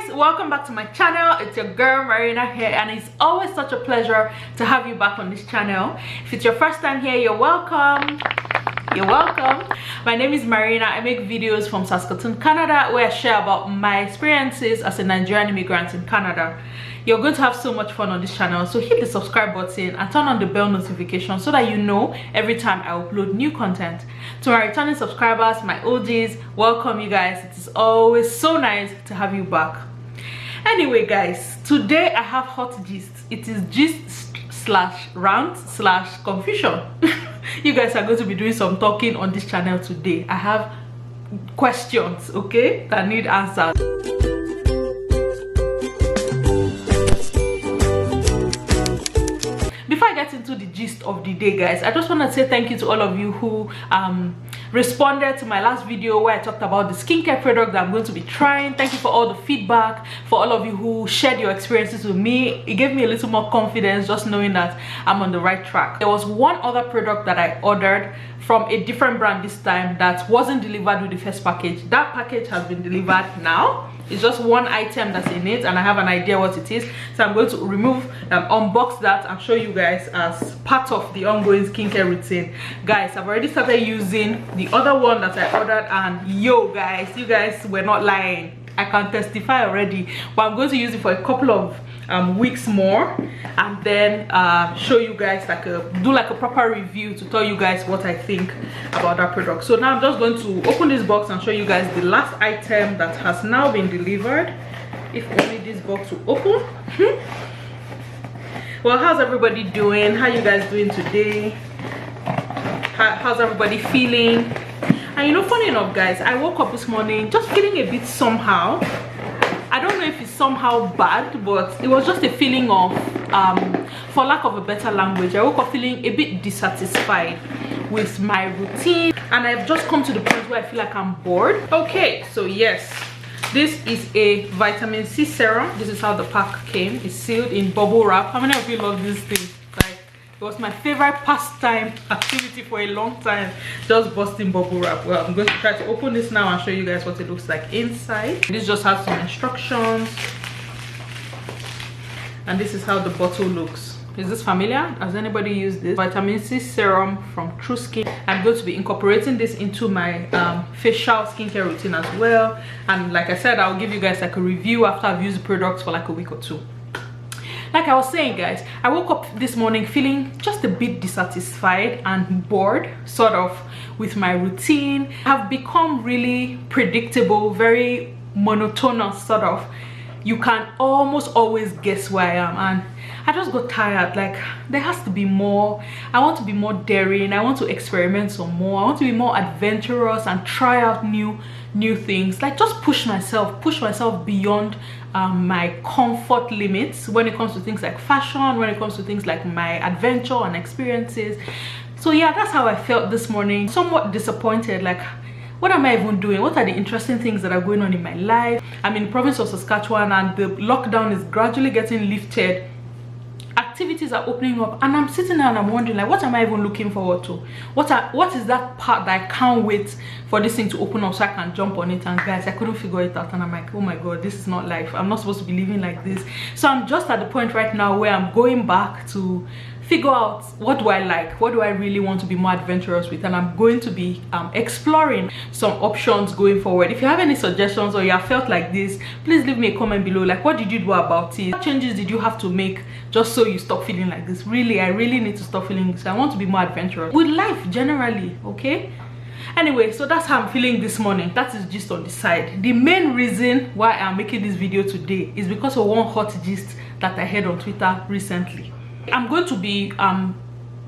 guys, welcome back to my channel. It's your girl Marina here, and it's always such a pleasure to have you back on this channel. If it's your first time here, you're welcome. My name is Marina. I make videos from Saskatoon, Canada, where I share about my experiences as a Nigerian immigrant in Canada. You're going to have so much fun on this channel, so hit the subscribe button and turn on the bell notification so that you know every time I upload new content. To my returning subscribers, my OGs, welcome you guys. It is always so nice to have you back. Anyway guys, today I have hot gist. It is gist slash rant slash confusion. You guys are going to be doing some talking on this channel today. I have questions, okay, that need answers. Before I get into the gist of the day, guys, I just want to say thank you to all of you who responded to my last video where I talked about the skincare product that I'm going to be trying. Thank you for all the feedback, for all of you who shared your experiences with me. It gave me a little more confidence just knowing that I'm on the right track. There was one other product that I ordered from a different brand this time that wasn't delivered with the first package. That package has been delivered now. It's just one item that's in it, and I have an idea what it is, so I'm going to unbox that and show you guys as part of the ongoing skincare routine. Guys, I've already started using the other one that I ordered, and yo guys, you guys were not lying. I can testify already, but I'm going to use it for a couple of weeks more, and then show you guys do like a proper review to tell you guys what I think about that product. So now I'm just going to open this box and show you guys the last item that has now been delivered. If only this box will open. Well, how's everybody doing? How you guys doing today? How's everybody feeling? And you know, funny enough guys, I woke up this morning just feeling a bit somehow. I don't know if it's somehow bad, but it was just a feeling of for lack of a better language, I woke up feeling a bit dissatisfied with my routine, and I've just come to the point where I feel like I'm bored. Okay, so yes, this is a vitamin C serum. This is how the pack came. It's sealed in bubble wrap. How many of you love this thing? It was my favorite pastime activity for a long time, just busting bubble wrap. Well, I'm going to try to open this now and show you guys what it looks like inside. This just has some instructions, and this is how the bottle looks. Is this familiar? Has anybody used this? Vitamin C serum from True Skin. I'm going to be incorporating this into my facial skincare routine as well, and like I said, I'll give you guys like a review after I've used the products for like a week or two. Like I was saying guys, I woke up this morning feeling just a bit dissatisfied and bored sort of with my routine. I've become really predictable, very monotonous sort of. You can almost always guess where I am, and I just got tired. Like, there has to be more. I want to be more daring. I want to experiment some more. I want to be more adventurous and try out new things. Like, just push myself beyond my comfort limits when it comes to things like fashion, when it comes to things like my adventure and experiences. So yeah, that's how I felt this morning. Somewhat disappointed, like, what am I even doing? What are the interesting things that are going on in my life? I'm in the province of Saskatchewan, and the lockdown is gradually getting lifted. Activities are opening up, and I'm sitting there and I'm wondering, like, what am I even looking forward to? What is that part that I can't wait for this thing to open up so I can jump on it? And guys, I couldn't figure it out, and I'm like, oh my god, this is not life. I'm not supposed to be living like this. So I'm just at the point right now where I'm going back to figure out, what do I like, what do I really want to be more adventurous with, and I'm going to be exploring some options going forward. If you have any suggestions or you have felt like this, please leave me a comment below. Like, what did you do about it? What changes did you have to make just so you stop feeling like this? Really, I really need to stop feeling this. I want to be more adventurous with life generally, okay? Anyway, so that's how I'm feeling this morning. That is gist on the side. The main reason why I'm making this video today is because of one hot gist that I heard on Twitter recently. I'm going to be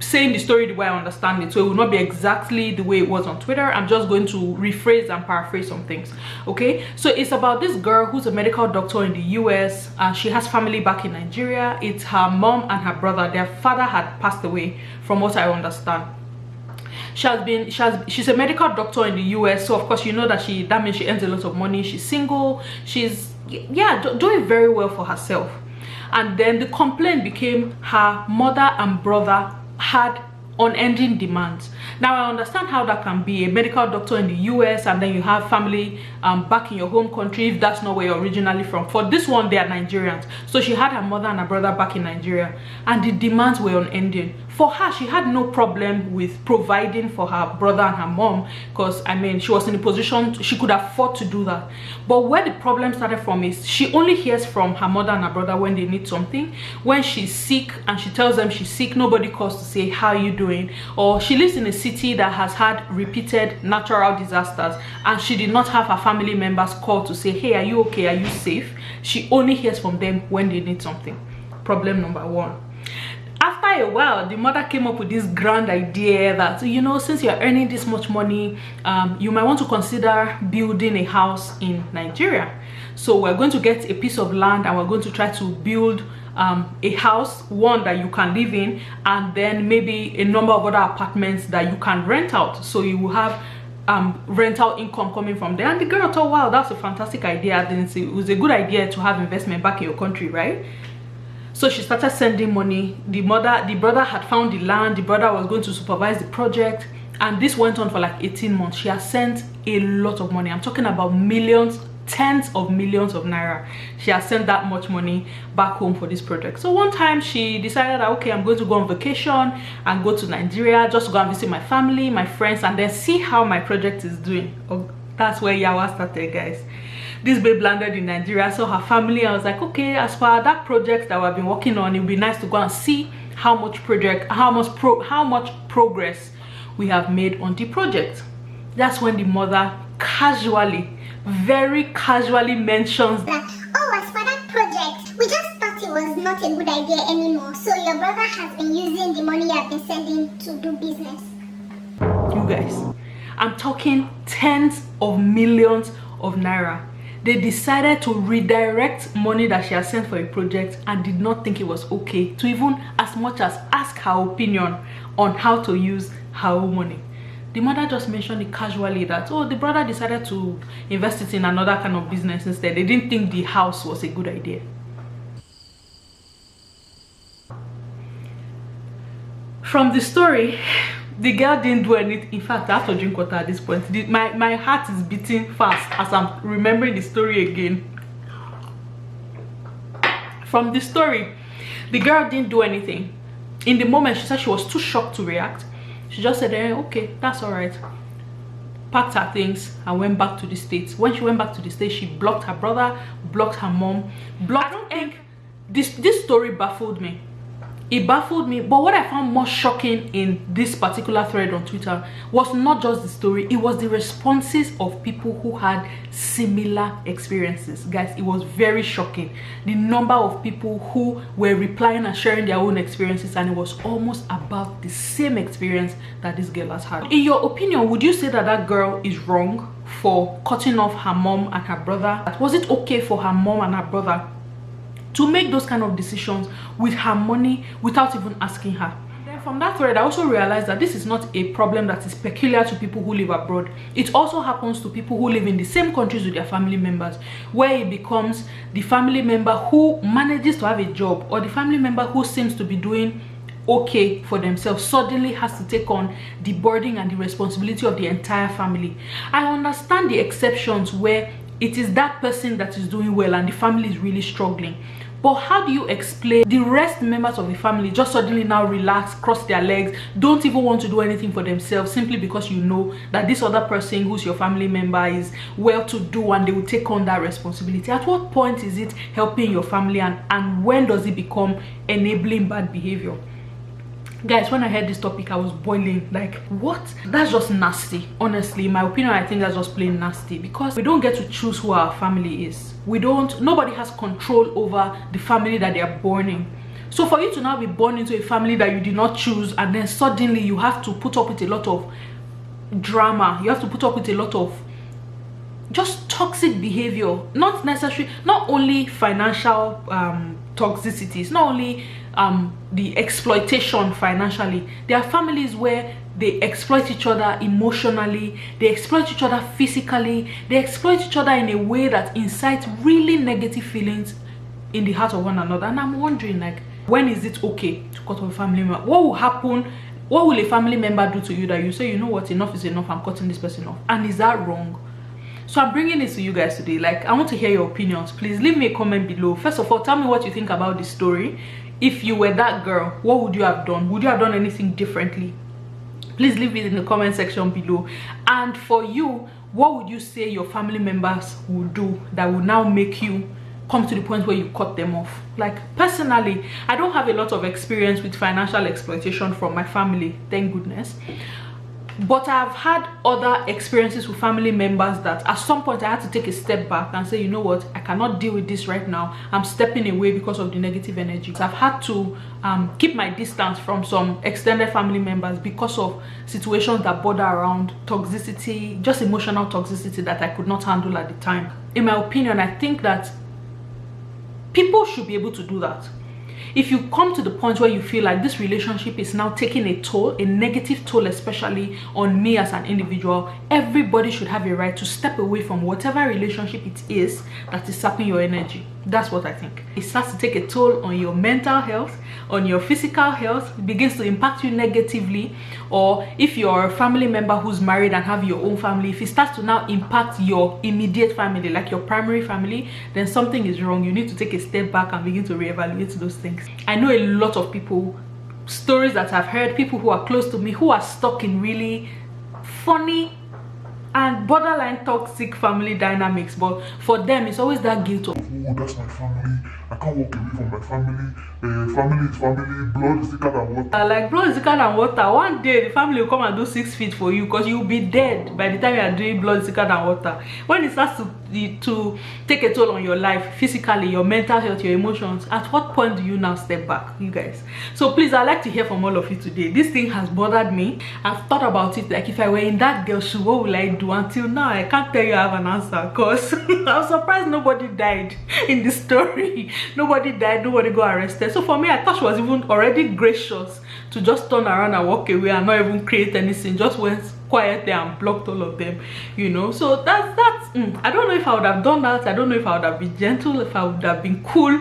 saying the story the way I understand it, so it will not be exactly the way it was on Twitter. I'm just going to rephrase and paraphrase some things, okay? So it's about this girl who's a medical doctor in the US, and she has family back in Nigeria. It's her mom and her brother. Their father had passed away, from what I understand. She's a medical doctor in the US, so of course you know that means she earns a lot of money. She's single. She's, yeah, doing very well for herself. And then the complaint became her mother and brother had unending demands. Now I understand how that can be, a medical doctor in the US and then you have family back in your home country if that's not where you're originally from. For this one, they are Nigerians. So she had her mother and her brother back in Nigeria and the demands were unending. For her, she had no problem with providing for her brother and her mom because, I mean, she was in a position, she could afford to do that. But where the problem started from is she only hears from her mother and her brother when they need something. When she's sick and she tells them she's sick, nobody calls to say, how are you doing? Or she lives in a city that has had repeated natural disasters and she did not have her family members call to say, hey, are you okay? Are you safe? She only hears from them when they need something. Problem number one. After a while, the mother came up with this grand idea that, you know, since you're earning this much money, you might want to consider building a house in Nigeria. So we're going to get a piece of land and we're going to try to build a house, one that you can live in, and then maybe a number of other apartments that you can rent out. So you will have rental income coming from there. And the girl thought, wow, that's a fantastic idea. Then it was a good idea to have investment back in your country, right? So she started sending money. The brother had found the land. The brother was going to supervise the project. And this went on for like 18 months. She has sent a lot of money. I'm talking about millions, tens of millions of naira. She has sent that much money back home for this project. So one time she decided that, okay, I'm going to go on vacation and go to Nigeria just to go and visit my family, my friends, and then see how my project is doing. Oh, that's where Yawa started, guys. This babe landed in Nigeria, so her family, I was like, okay, as far as that project that we've been working on, it would be nice to go and see how much progress we have made on the project. That's when the mother casually, very casually mentions that, oh, as for that project, we just thought it was not a good idea anymore, so your brother has been using the money you have been sending to do business. You guys, I'm talking tens of millions of naira. They decided to redirect money that she has sent for a project and did not think it was okay to even as much as ask her opinion on how to use her own money. The mother just mentioned it casually that, oh, the brother decided to invest it in another kind of business instead. They didn't think the house was a good idea. From the story, the girl didn't do anything. In fact, I have to drink water at this point. My heart is beating fast as I'm remembering the story again. From the story, the girl didn't do anything. In the moment, she said she was too shocked to react. She just said, okay, that's all right. Packed her things and went back to the States. When she went back to the States, she blocked her brother, blocked her mom, blocked. I don't think this story baffled me. It baffled me, but what I found more shocking in this particular thread on Twitter was not just the story, it was the responses of people who had similar experiences. Guys, it was very shocking. The number of people who were replying and sharing their own experiences, and it was almost about the same experience that this girl has had. In your opinion, would you say that that girl is wrong for cutting off her mom and her brother? Was it okay for her mom and her brother to make those kind of decisions with her money without even asking her? Then from that thread, I also realized that this is not a problem that is peculiar to people who live abroad. It also happens to people who live in the same countries with their family members, where it becomes the family member who manages to have a job or the family member who seems to be doing okay for themselves suddenly has to take on the burden and the responsibility of the entire family. I understand the exceptions where it is that person that is doing well and the family is really struggling. But how do you explain the rest members of the family just suddenly now relax, cross their legs, don't even want to do anything for themselves simply because you know that this other person who's your family member is well to do and they will take on that responsibility? At what point is it helping your family, and when does it become enabling bad behavior? Guys, when I heard this topic, I was boiling. Like, what? That's just nasty. Honestly, in my opinion, I think that's just plain nasty, because we don't get to choose who our family is. Nobody has control over the family that they are born in. So for you to now be born into a family that you did not choose, and then suddenly you have to put up with a lot of drama, you have to put up with a lot of just toxic behavior, not only financial toxicities, not only the exploitation financially. There are families where they exploit each other emotionally, they exploit each other physically, they exploit each other in a way that incites really negative feelings in the heart of one another. And I'm wondering, like, when is it okay to cut off a family member? What will happen What will a family member do to you that you say, you know what, enough is enough, I'm cutting this person off? And is that wrong? So I'm bringing this to you guys today. Like, I want to hear your opinions. Please leave me a comment below. First of all, tell me what you think about this story. If you were that girl, what would you have done? Would you have done anything differently? Please leave it in the comment section below. And for you, what would you say your family members will do that will now make you come to the point where you cut them off? Like, personally, I don't have a lot of experience with financial exploitation from my family, thank goodness, but I've had other experiences with family members that at some point I had to take a step back and say, you know what, I cannot deal with this right now. I'm stepping away because of the negative energy. I've had to keep my distance from some extended family members because of situations that border around toxicity, just emotional toxicity that I could not handle at the time. In my opinion, I think that people should be able to do that. If you come to the point where you feel like this relationship is now taking a toll, a negative toll, especially on me as an individual, everybody should have a right to step away from whatever relationship it is that is sapping your energy. That's what I think. It starts to take a toll on your mental health, on your physical health. It begins to impact you negatively. Or if you're a family member who's married and have your own family, if it starts to now impact your immediate family, like your primary family, then something is wrong. You need to take a step back and begin to reevaluate those things. I know a lot of people, stories that I've heard, people who are close to me who are stuck in really funny and borderline toxic family dynamics, but for them it's always that guilt of, oh, that's my family, I can't walk away from my family. Family is family, blood is thicker than water. Like, blood is thicker than water. One day the family will come and do 6 feet for you because you'll be dead by the time you are doing blood is thicker than water. When it starts to take a toll on your life, physically, your mental health, your emotions, at what point do you now step back, you guys? So please, I'd like to hear from all of you today. This thing has bothered me. I've thought about it, like, if I were in that girl's shoe, what will I do? Until now I can't tell you I have an answer, because I'm surprised nobody died in this story. Nobody died, nobody got arrested. So for me, I thought she was even already gracious to just turn around and walk away and not even create anything, just went quiet there and blocked all of them, you know. So that's I don't know if I would have done that. I don't know if I would have been gentle, if I would have been cool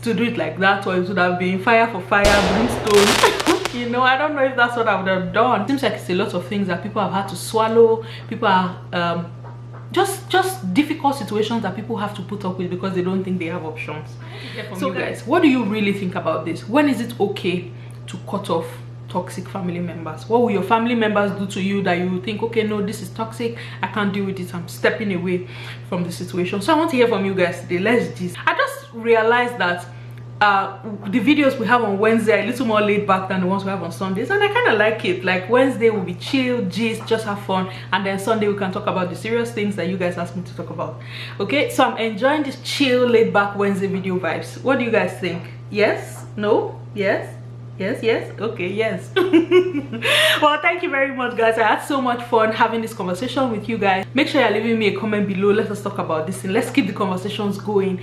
to do it like that, or it would have been fire for fire, brimstone. You know, I don't know if that's what I would have done. It seems like it's a lot of things that people have had to swallow. People are just difficult situations that people have to put up with because they don't think they have options. So guys, what do you really think about this? When is it okay to cut off toxic family members? What will your family members do to you that you think, okay, no, this is toxic, I can't deal with it, I'm stepping away from the situation? So I want to hear from you guys today. Let's gist. I just realized that the videos we have on Wednesday are a little more laid back than the ones we have on Sundays, and I kind of like it. Like, Wednesday will be chill, gist, just have fun, and then Sunday we can talk about the serious things that you guys asked me to talk about. Okay, so I'm enjoying this chill, laid back Wednesday video vibes. What do you guys think? Yes? No? Yes? Yes? Okay, yes. Well, thank you very much, guys. I had so much fun having this conversation with you guys. Make sure you're leaving me a comment below. Let us talk about this and let's keep the conversations going.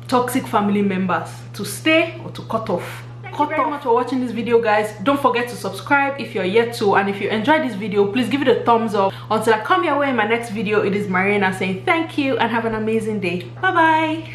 Toxic family members, to stay or to cut off? Thank you very much for watching this video, guys. Don't forget to subscribe if you're yet to, and if you enjoyed this video, please give it a thumbs up. Until I come your way in my next video, it is Mariana saying thank you and have an amazing day. Bye bye.